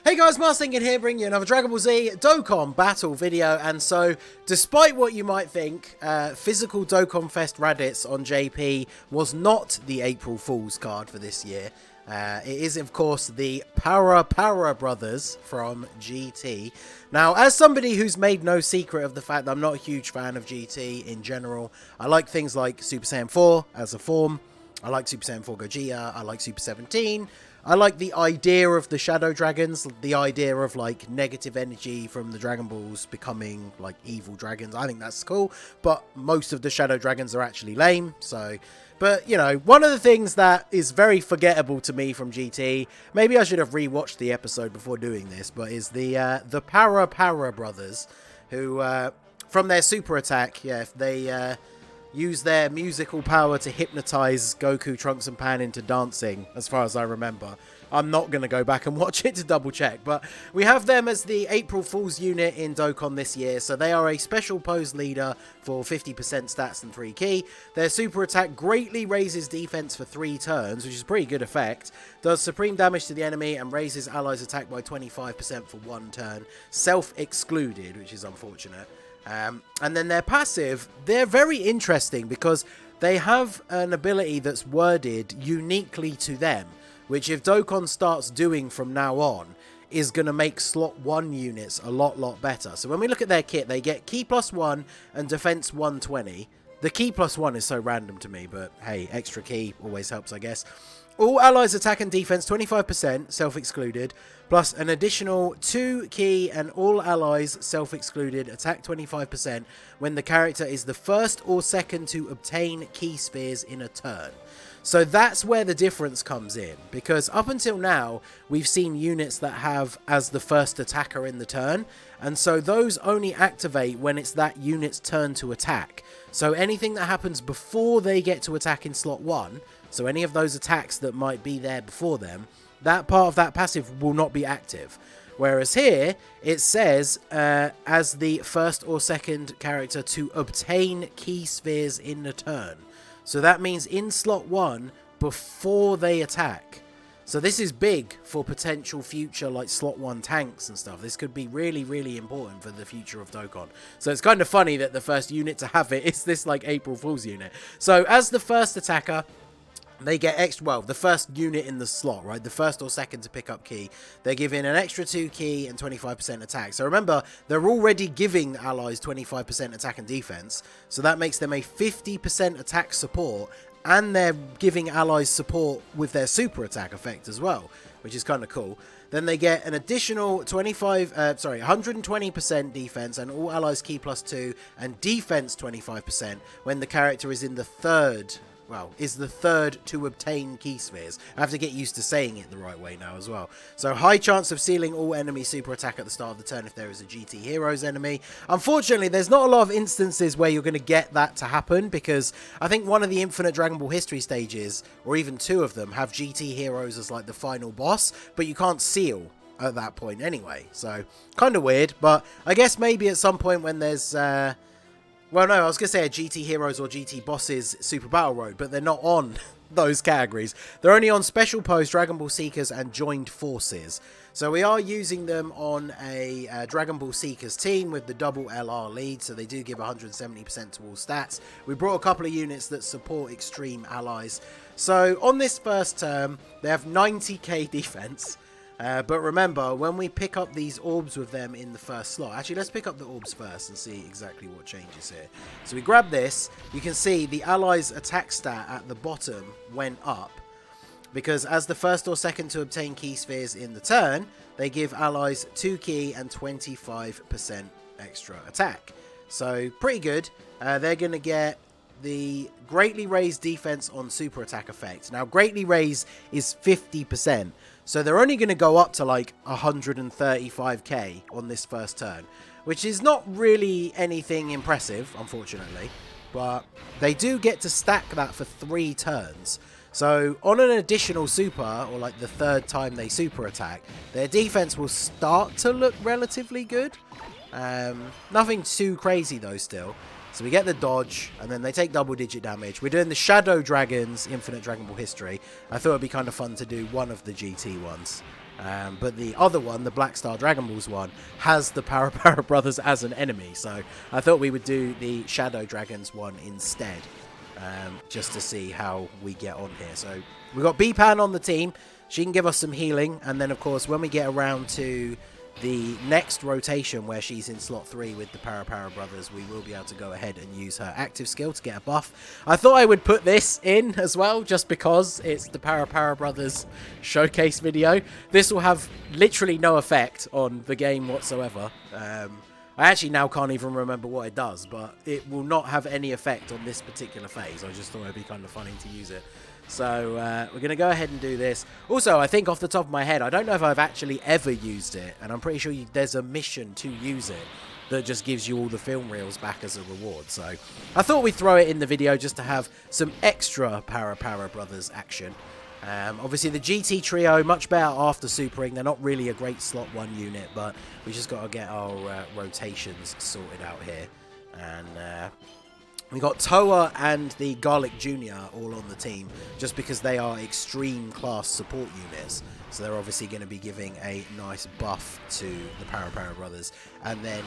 Hey guys, Marstinkin here, bringing you another Dragon Ball Z Dokkan battle video. And so, despite what you might think, physical Dokkan Fest Raditz on JP was not the April Fool's card for this year. It is, of course, the Para Brothers from GT. Now, as somebody who's made no secret of the fact that I'm not a huge fan of GT in general, I like things like Super Saiyan 4 as a form. I like Super Saiyan 4 Gogeta. I like Super 17. I like the idea of the Shadow Dragons, the idea of, like, negative energy from the Dragon Balls becoming, like, evil dragons. I think that's cool, but most of the Shadow Dragons are actually lame, so... But, you know, one of the things that is very forgettable to me from GT, maybe I should have rewatched the episode before doing this, but is the Para Brothers, who, from their super attack, yeah, if they... use their musical power to hypnotize Goku, Trunks, and Pan into dancing, as far as I remember. I'm not going to go back and watch it to double check, but we have them as the April Fool's unit in Dokkan this year, so they are a special pose leader for 50% stats and 3 ki. Their super attack greatly raises defense for 3 turns, which is a pretty good effect, does supreme damage to the enemy, and raises allies' attack by 25% for 1 turn, self-excluded, which is unfortunate. And then their passive, they're very interesting because they have an ability that's worded uniquely to them, which if Dokkan starts doing from now on, is going to make slot 1 units a lot better. So when we look at their kit, they get Ki +1 and Defense 120. The Ki +1 is so random to me, but hey, extra Ki always helps, I guess. All allies attack and defense 25%, self-excluded, plus an additional 2 ki and all allies self-excluded attack 25% when the character is the first or second to obtain ki spheres in a turn. So that's where the difference comes in, because up until now, we've seen units that have as the first attacker in the turn, and so those only activate when it's that unit's turn to attack. So anything that happens before they get to attack in slot 1, so any of those attacks that might be there before them, that part of that passive will not be active. Whereas here, it says, as the first or second character to obtain ki spheres in a turn. So that means in slot 1, before they attack. So this is big for potential future, like, slot 1 tanks and stuff. This could be really important for the future of Dokkan. So it's kind of funny that the first unit to have it is this, like, April Fool's unit. So as the first attacker... they get extra, well, the first unit in the slot, right? The first or second to pick up ki. They're given an extra 2 ki and 25% attack. So remember, they're already giving allies 25% attack and defense. So that makes them a 50% attack support. And they're giving allies support with their super attack effect as well, which is kind of cool. Then they get an additional 120% defense and all allies ki +2 and defense 25% when the character is in the third... well, is the third to obtain ki spheres. I have to get used to saying it the right way now as well. So high chance of sealing all enemy super attack at the start of the turn if there is a GT Heroes enemy. Unfortunately, there's not a lot of instances where you're going to get that to happen, because I think one of the Infinite Dragon Ball history stages, or even 2 of them, have GT Heroes as like the final boss, but you can't seal at that point anyway. So kind of weird, but I guess maybe at some point when there's... well, no, I was going to say a GT Heroes or GT Bosses Super Battle Road, but they're not on those categories. They're only on Special Pose, Dragon Ball Seekers, and Joined Forces. So we are using them on a Dragon Ball Seekers team with the double LR lead, so they do give 170% to all stats. We brought a couple of units that support extreme allies. So on this first term, they have 90k defense. But remember, when we pick up these orbs with them in the first slot... actually, let's pick up the orbs first and see exactly what changes here. So we grab this. You can see the allies' attack stat at the bottom went up, because as the first or second to obtain ki spheres in the turn, they give allies 2 ki and 25% extra attack. So pretty good. They're going to get the greatly raised defense on super attack effect. Now, greatly raise is 50%. So they're only going to go up to like 135k on this first turn, which is not really anything impressive, unfortunately. But they do get to stack that for 3 turns. So on an additional super, or like the third time they super attack, their defense will start to look relatively good. Nothing too crazy though still. So we get the dodge, and then they take double-digit damage. We're doing the Shadow Dragons Infinite Dragon Ball history. I thought it'd be kind of fun to do one of the GT ones. But the other one, the Black Star Dragon Balls one, has the Para Brothers as an enemy. So I thought we would do the Shadow Dragons one instead, just to see how we get on here. So we got B-Pan on the team. She can give us some healing. And then, of course, when we get around to the next rotation where she's in slot 3 with the Para Brothers, we will be able to go ahead and use her active skill to get a buff. I thought I would put this in as well, just because it's the Para Brothers showcase video. This will have literally no effect on the game whatsoever. I actually now can't even remember what it does, but it will not have any effect on this particular phase. I just thought it'd be kind of funny to use it. So we're going to go ahead and do this. Also, I think off the top of my head, I don't know if I've actually ever used it, and I'm pretty sure there's a mission to use it that just gives you all the film reels back as a reward. So I thought we'd throw it in the video just to have some extra Para Brothers action. Obviously, the GT trio, much better after supering. They're not really a great slot 1 unit, but we just got to get our rotations sorted out here. And we got Toa and the Garlic Jr. all on the team, just because they are extreme class support units. So they're obviously going to be giving a nice buff to the Para Brothers. And then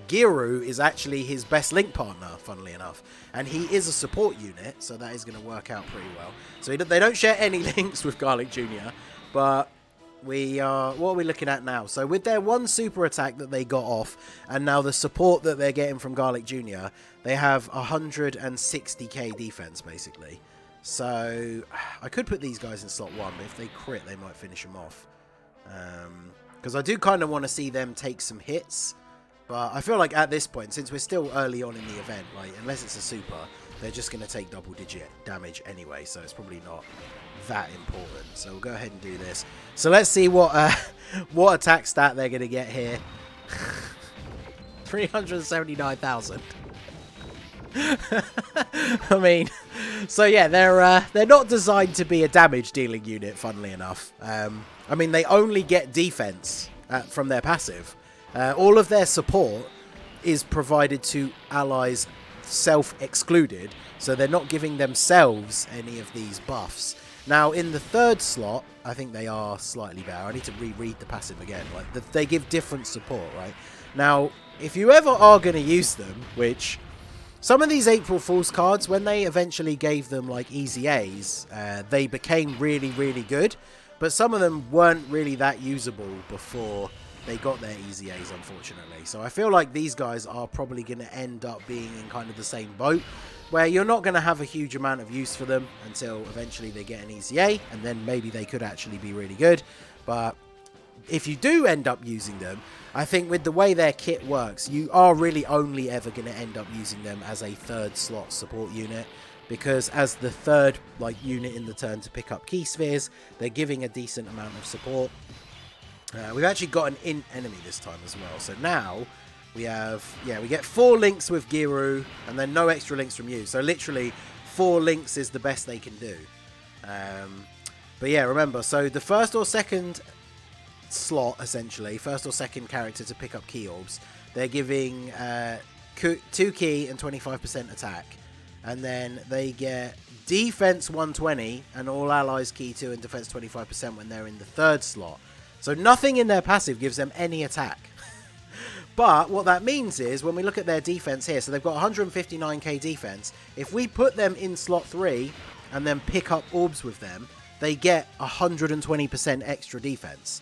Giru is actually his best link partner, funnily enough. And he is a support unit, so that is going to work out pretty well. So they don't share any links with Garlic Jr., but we are, what are we looking at now? So with their 1 super attack that they got off, and now the support that they're getting from Garlic Jr., they have 160k defense, basically. So I could put these guys in slot 1, but if they crit, they might finish them off. Because I do kind of want to see them take some hits. But I feel like at this point, since we're still early on in the event, like unless it's a super, they're just going to take double-digit damage anyway. So it's probably not that important. So we'll go ahead and do this. So let's see what attack stat they're going to get here. 379,000. I mean, so yeah, they're not designed to be a damage dealing unit, funnily enough. I mean, they only get defense from their passive. All of their support is provided to allies self-excluded, so they're not giving themselves any of these buffs. Now, in the 3rd slot, I think they are slightly better. I need to reread the passive again. Like they give different support, right? Now, if you ever are going to use them, which some of these April Fool's cards, when they eventually gave them like easy A's, they became really, really good. But some of them weren't really that usable before they got their easy A's, unfortunately. So I feel like these guys are probably going to end up being in kind of the same boat, where you're not going to have a huge amount of use for them until eventually they get an easy A, and then maybe they could actually be really good. But if you do end up using them, I think with the way their kit works, you are really only ever going to end up using them as a 3rd slot support unit, because as the 3rd unit in the turn to pick up key spheres, they're giving a decent amount of support. We've actually got an int enemy this time as well. So now we have, we get 4 links with Giru, and then no extra links from you. So literally 4 links is the best they can do. But yeah, remember, so the 1st or 2nd slot, essentially, 1st or 2nd character to pick up key orbs, they're giving 2 key and 25% attack. And then they get defense 120 and all allies key 2 and defense 25% when they're in the 3rd slot. So nothing in their passive gives them any attack. But what that means is, when we look at their defense here, so they've got 159k defense. If we put them in slot 3 and then pick up orbs with them, they get 120% extra defense.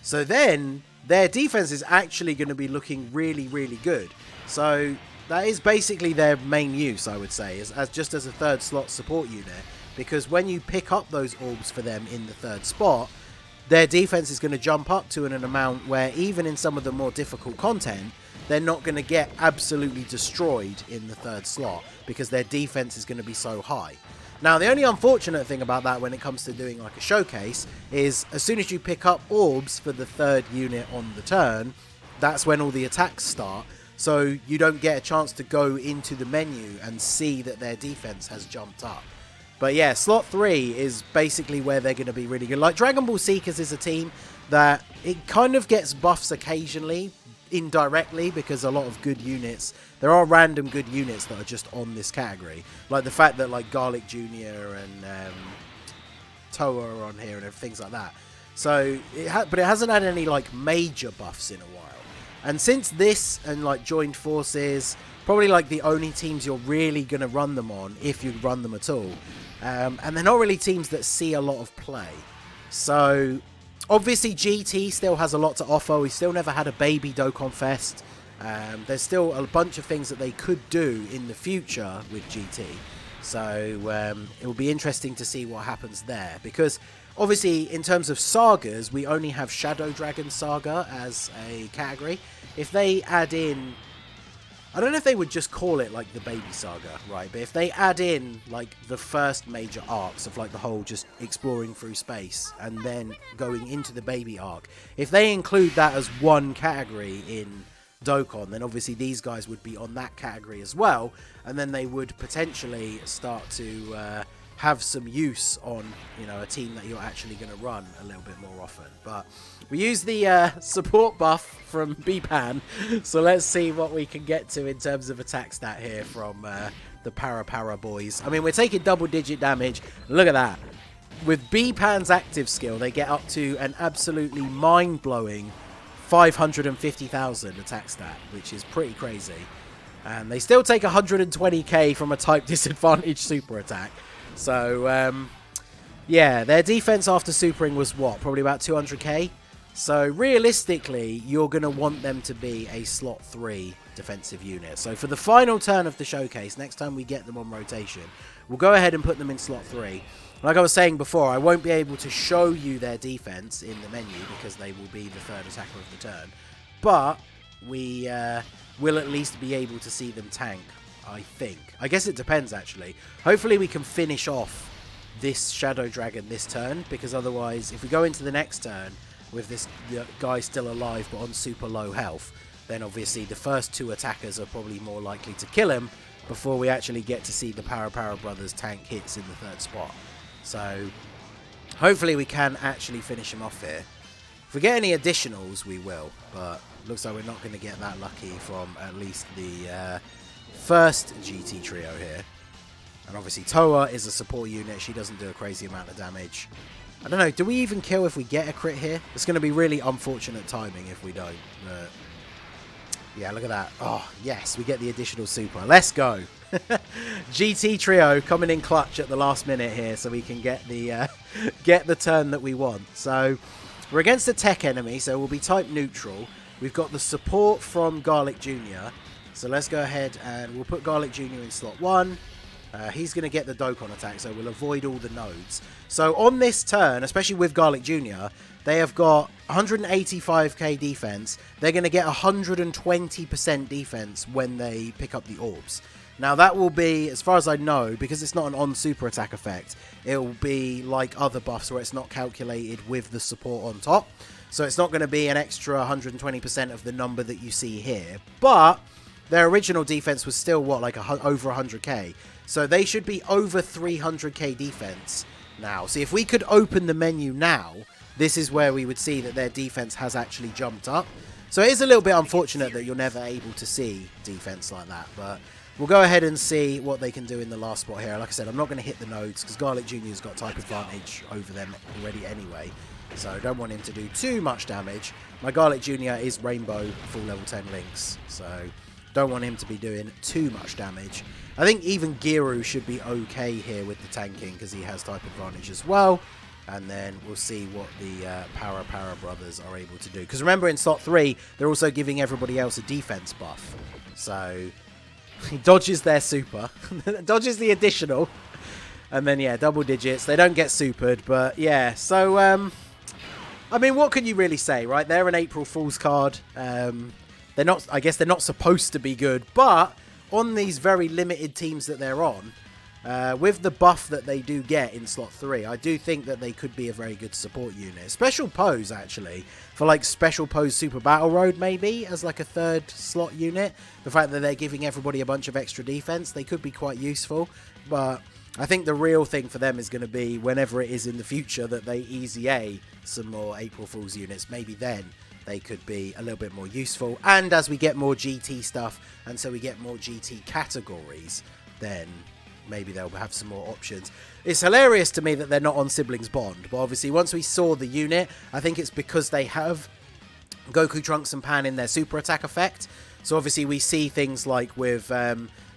So then their defense is actually going to be looking really, really good. So that is basically their main use, I would say, as just as a 3rd slot support unit. Because when you pick up those orbs for them in the 3rd spot, their defense is going to jump up to an amount where even in some of the more difficult content, they're not going to get absolutely destroyed in the 3rd slot because their defense is going to be so high. Now, the only unfortunate thing about that when it comes to doing like a showcase is as soon as you pick up orbs for the 3rd unit on the turn, that's when all the attacks start. So you don't get a chance to go into the menu and see that their defense has jumped up. But yeah, slot 3 is basically where they're going to be really good. Like Dragon Ball Seekers is a team that it kind of gets buffs occasionally, indirectly, because a lot of good units, there are random good units that are just on this category. Like the fact that like Garlic Jr. and Toa are on here and things like that. So, but it hasn't had any like major buffs in a while. And since this and like joined forces, probably like the only teams you're really going to run them on, if you run them at all. And they're not really teams that see a lot of play. So, obviously GT still has a lot to offer. We still never had a baby Dokkan Fest. There's still a bunch of things that they could do in the future with GT. So, it will be interesting to see what happens there. Because, obviously, in terms of sagas, we only have Shadow Dragon Saga as a category. If they add in... I don't know if they would just call it, like, the Baby Saga, right? But if they add in, like, the first major arcs of, like, the whole just exploring through space and then going into the Baby arc, if they include that as one category in Dokkan, then obviously these guys would be on that category as well, and then they would potentially start to have some use on, you know, a team that you're actually going to run a little bit more often. But we use the support buff from Bipan, so let's see what we can get to in terms of attack stat here from the Para boys. I mean, we're taking double-digit damage. Look at that. With Bipan's active skill, they get up to an absolutely mind-blowing 550,000 attack stat, which is pretty crazy. And they still take 120k from a type disadvantage super attack. So, yeah, their defense after supering was what? Probably about 200k. So, realistically, you're going to want them to be a slot 3 defensive unit. So, for the final turn of the showcase, next time we get them on rotation, we'll go ahead and put them in slot 3. Like I was saying before, I won't be able to show you their defense in the menu because they will be the third attacker of the turn. But we will at least be able to see them tank, I think. I guess it depends, actually. Hopefully we can finish off this Shadow Dragon this turn, because otherwise, if we go into the next turn with this guy still alive but on super low health, then obviously the first 2 attackers are probably more likely to kill him before we actually get to see the Para brothers tank hits in the 3rd spot. So, hopefully we can actually finish him off here. If we get any additionals, we will, but looks like we're not going to get that lucky from at least the first GT trio here. And obviously Toa is a support unit. She doesn't do a crazy amount of damage. I don't know, do we even kill if we get a crit here? It's going to be really unfortunate timing if we don't. But yeah, look at that. Oh, yes, we get the additional super. Let's go. GT trio coming in clutch at the last minute here so we can get the turn that we want. So we're against a tech enemy, so we'll be type neutral. We've got the support from Garlic Jr. So let's go ahead and we'll put Garlic Jr. in slot 1. He's going to get the Dokkan attack, so we'll avoid all the nodes. So on this turn, especially with Garlic Jr., they have got 185k defense. They're going to get 120% defense when they pick up the orbs. Now that will be, as far as I know, because it's not an on super attack effect, it will be like other buffs where it's not calculated with the support on top. So it's not going to be an extra 120% of the number that you see here. But their original defense was still, what, like over 100k. So they should be over 300k defense now. See, if we could open the menu now, this is where we would see that their defense has actually jumped up. So it is a little bit unfortunate that you're never able to see defense like that. But we'll go ahead and see what they can do in the last spot here. Like I said, I'm not going to hit the nodes because Garlic Jr.'s got type advantage over them already anyway. So I don't want him to do too much damage. My Garlic Jr. is Rainbow full level 10 links. So don't want him to be doing too much damage. I think even Giru should be okay here with the tanking because he has type advantage as well. And then we'll see what the Para brothers are able to do. Because remember, in slot 3, they're also giving everybody else a defense buff. So he dodges their super, dodges the additional. And then, yeah, double digits. They don't get supered, but yeah. So, I mean, what can you really say, right? They're an April Fool's card. They're not, I guess they're not supposed to be good, but on these very limited teams that they're on, with the buff that they do get in slot 3, I do think that they could be a very good support unit. Special pose, actually, for like special pose Super Battle Road, maybe, as like a 3rd slot unit. The fact that they're giving everybody a bunch of extra defense, they could be quite useful. But I think the real thing for them is going to be whenever it is in the future that they easy A some more April Fool's units, maybe then they could be a little bit more useful. And as we get more GT stuff, and so we get more GT categories, then maybe they'll have some more options. It's hilarious to me that they're not on Siblings Bond, but obviously once we saw the unit, I think it's because they have Goku, Trunks, and Pan in their super attack effect. So obviously we see things like with,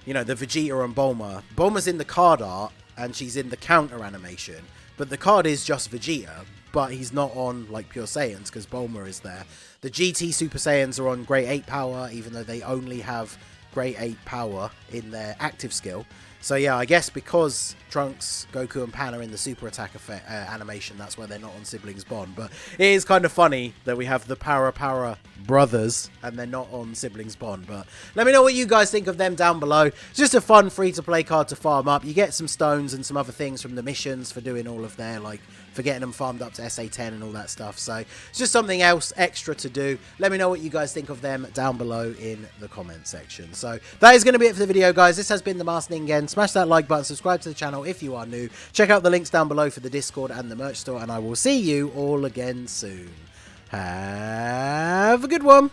you know, the Vegeta and Bulma. Bulma's in the card art, and she's in the counter animation, but the card is just Vegeta, but he's not on, like, Pure Saiyans, because Bulma is there. The GT Super Saiyans are on Grade 8 power, even though they only have Grade 8 power in their active skill. So yeah, I guess because Trunks, Goku, and Pan are in the super attack effect, animation, that's why they're not on Siblings Bond. But it is kind of funny that we have the Para brothers and they're not on Siblings Bond. But let me know what you guys think of them down below. It's just a fun free-to-play card to farm up. You get some stones and some other things from the missions for doing all of their, like, for getting them farmed up to SA10 and all that stuff. So it's just something else extra to do. Let me know what you guys think of them down below in the comment section. So that is going to be it for the video, guys. This has been the Master Ningen. Smash that like button, subscribe to the channel if you are new. Check out the links down below for the Discord and the merch store, and I will see you all again soon. Have a good one.